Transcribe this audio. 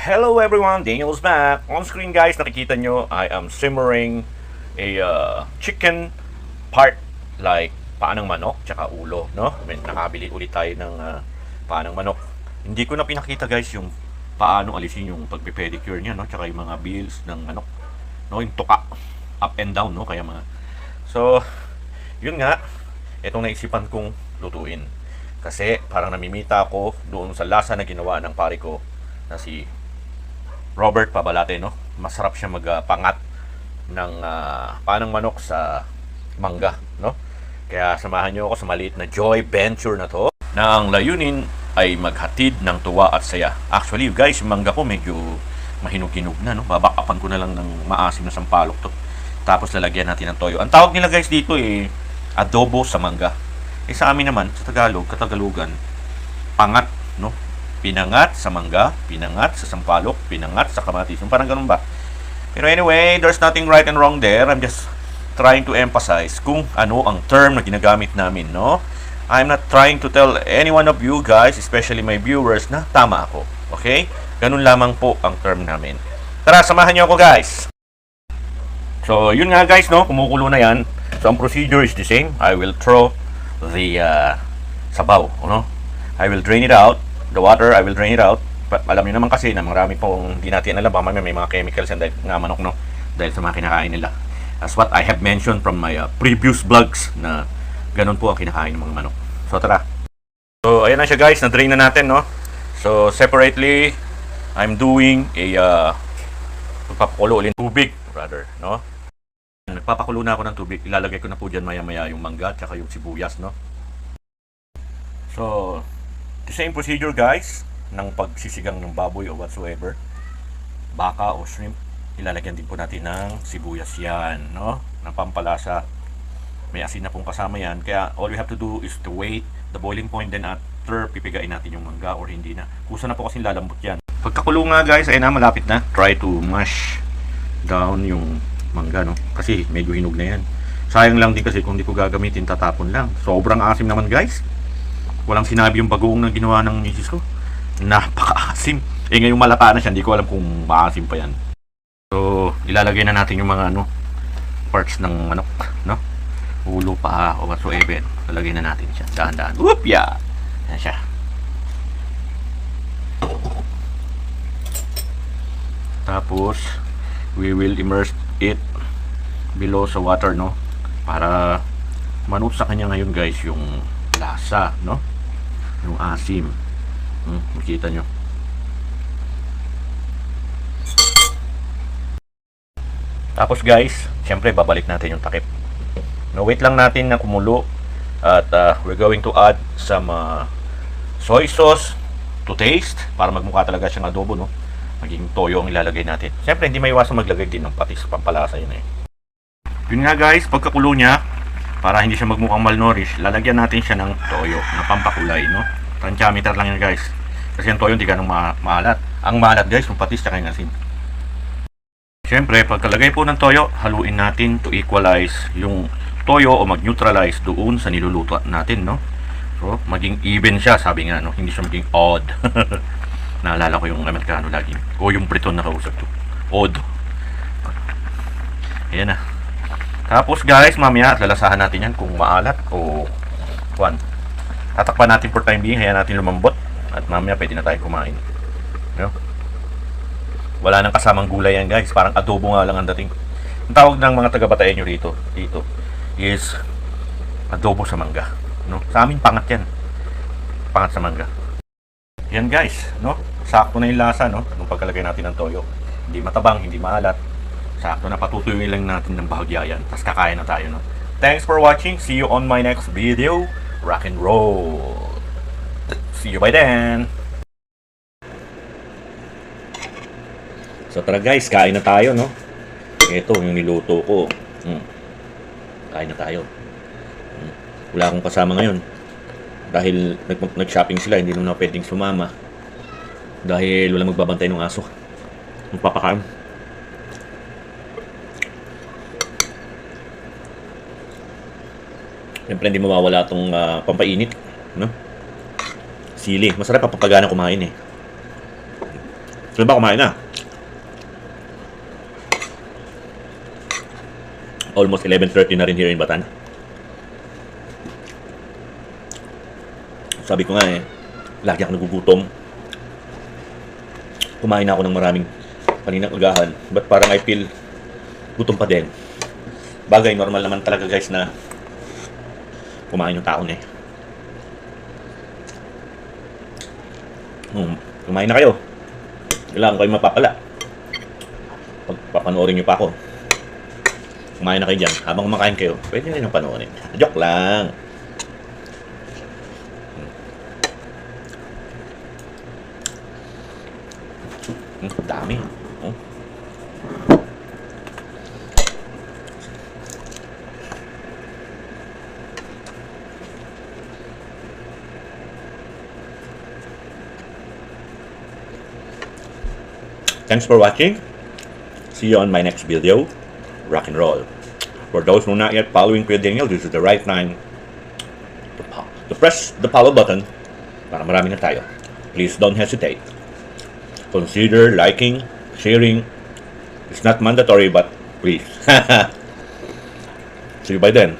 Hello everyone, Daniel's back. On screen guys, nakikita nyo, I am simmering a chicken part like paa ng manok tsaka ulo, no? Nakabili ulit tayo ng paa ng manok. Hindi ko na pinakita guys yung paano alisin yung pagpe-pedicure niya, no? Tsaka yung mga bills ng manok, no? Yung tuka, up and down, no? Kaya mga... So, yun nga, itong naisipan kong lutuin. Kasi parang namimita ako doon sa lasa na ginawa ng pare ko na si Robert Pabalate, no? Masarap siya magpangat ng panang manok sa mangga, no? Kaya samahan niyo ako sa maliit na joy venture na to na ang layunin ay maghatid ng tuwa at saya. Actually, guys, yung mangga ko medyo mahinog-hinog na, no? Babakapan ko na lang ng maasim na sampalok to. Tapos lalagyan natin ng toyo. Ang tawag nila guys dito adobo sa mangga. Sa amin naman, sa Katagalogan, pangat, no? Pinangat sa mangga, pinangat sa sampalok, pinangat sa kamatis. Yung parang ganun ba? Pero anyway, there's nothing right and wrong there. I'm just trying to emphasize kung ano ang term na ginagamit namin, no? I'm not trying to tell any one of you guys, especially my viewers, na tama ako. Okay? Ganun lamang po ang term namin. Tara, samahan niyo ako guys. So, yun nga guys, no? Kumukulo na yan. So, ang procedure is the same. I will throw the sabaw, no? I will drain it out. The water, I will drain it out. Alam niyo naman kasi na marami pong hindi natin alam. Baka may mga chemicals yan dahil nga manok, no? Dahil sa mga kinakain nila. As what I have mentioned from my previous vlogs na ganun po ang kinakain ng mga manok. So, tara. So, ayan na siya guys. Na-drain na natin, no? So, separately, I'm doing pagpapakulo ulit tubig, rather, no? Nagpapakulo na ako ng tubig. Ilalagay ko na po dyan maya-maya yung mangga at saka yung sibuyas, no? So, the same procedure guys ng pagsisigang ng baboy o whatsoever, baka o shrimp, ilalagyan din po natin ng sibuyas yan, no? Ng pampalasa. May asin na pong kasama yan, kaya all we have to do is to wait the boiling point, then after pipigain natin yung mangga or hindi na. Kusa na po kasi lalambot yan. Pagkakulo nga guys, ay na malapit na. Try to mash down yung mangga, no? Kasi medyo hinog na yan. Sayang lang din kasi kung hindi ko gagamitin, tatapon lang. Sobrang asim naman guys. Walang sinabi yung bagoong na ginawa ng misis ko. Napaka-asim. Ngayong malata na siya, hindi ko alam kung maasim pa yan. So, ilalagay na natin yung mga parts ng manok, no? Ulo, paa, o whatsoever. Ilalagay na natin siya. Dahan-dahan. Whoop, yeah! Yan siya. Tapos, we will immerse it below sa water, no? Para manot sa kanya ngayon guys yung lasa, no? Yung asim. Makita nyo. Tapos guys, syempre babalik natin yung takip. No, wait lang natin na kumulo. At we're going to add some soy sauce to taste para magmukha talaga siyang adobo, no? Maging toyo ang ilalagay natin. Syempre hindi maiwasan maglagay din ng patis, pampalasa yun. Yun nga guys, pagkakulo niya, para hindi siya magmukhang malnourished, lalagyan natin siya ng toyo na pampakulay, no? Tantiameter lang yan guys. Kasi yung toyo hindi ganong maalat. Ang maalat guys, yung patis tsaka yung asin. Siyempre, pagkalagay po ng toyo, haluin natin to equalize yung toyo o mag-neutralize doon sa niluluto natin, no? So, maging even siya, sabi nga, no? Hindi siya maging odd. Naalala ko yung Amerikano lagi. O yung Briton na kausap to. Odd. Ayan na. Tapos guys, mamaya lalasahan natin yan kung maalat o kuwan. Tatakpan natin for time being, hayaan natin lumambot at mamaya pwede na tayo kumain. No? Wala nang kasamang gulay yan guys, parang adobo nga lang ang dating. Ang tawag ng mga taga-Batayan nyo dito is adobo sa mangga, no? Sa amin pangat yan. Pangat sa mangga. Yan guys, no? Sakto na yung lasa, no? Nung pagkalagay natin ng toyo. Hindi matabang, hindi maalat. Sakto na, patutuyuin lang natin ng bahagya yan. Tapos kakain na tayo, no? Thanks for watching. See you on my next video. Rock and roll. See you by then. So tara guys, kain na tayo, no? Ito yung niluto ko. Kain na tayo. Wala akong kasama ngayon. Dahil nag-shopping sila, hindi naman pwedeng sumama. Dahil wala magbabantay ng aso. Magpapakain. Siyempre hindi mawawala itong pampainit, no? Sili. Masarap papagana kumain eh. Sino ba kumain na? Almost 11:30 na rin here in Batan. Sabi ko nga lagi ako nagugutom. Kumain na ako ng maraming kaninang agahan. But parang I feel gutom pa din. Bagay, normal naman talaga guys na kumain yung taon Kumain na kayo. Kailangan kayo mapapala. Papanoorin nyo pa ako. Kumain na kayo dyan. Habang kumakain kayo, pwede nyo yung panoorin. Joke lang. Dami. Thanks for watching. See you on my next video. Rock and roll. For those who are not yet following Kuya Daniel, this is the right time to press the follow button para marami na tayo. Please don't hesitate. Consider liking, sharing. It's not mandatory, but please. See you by then.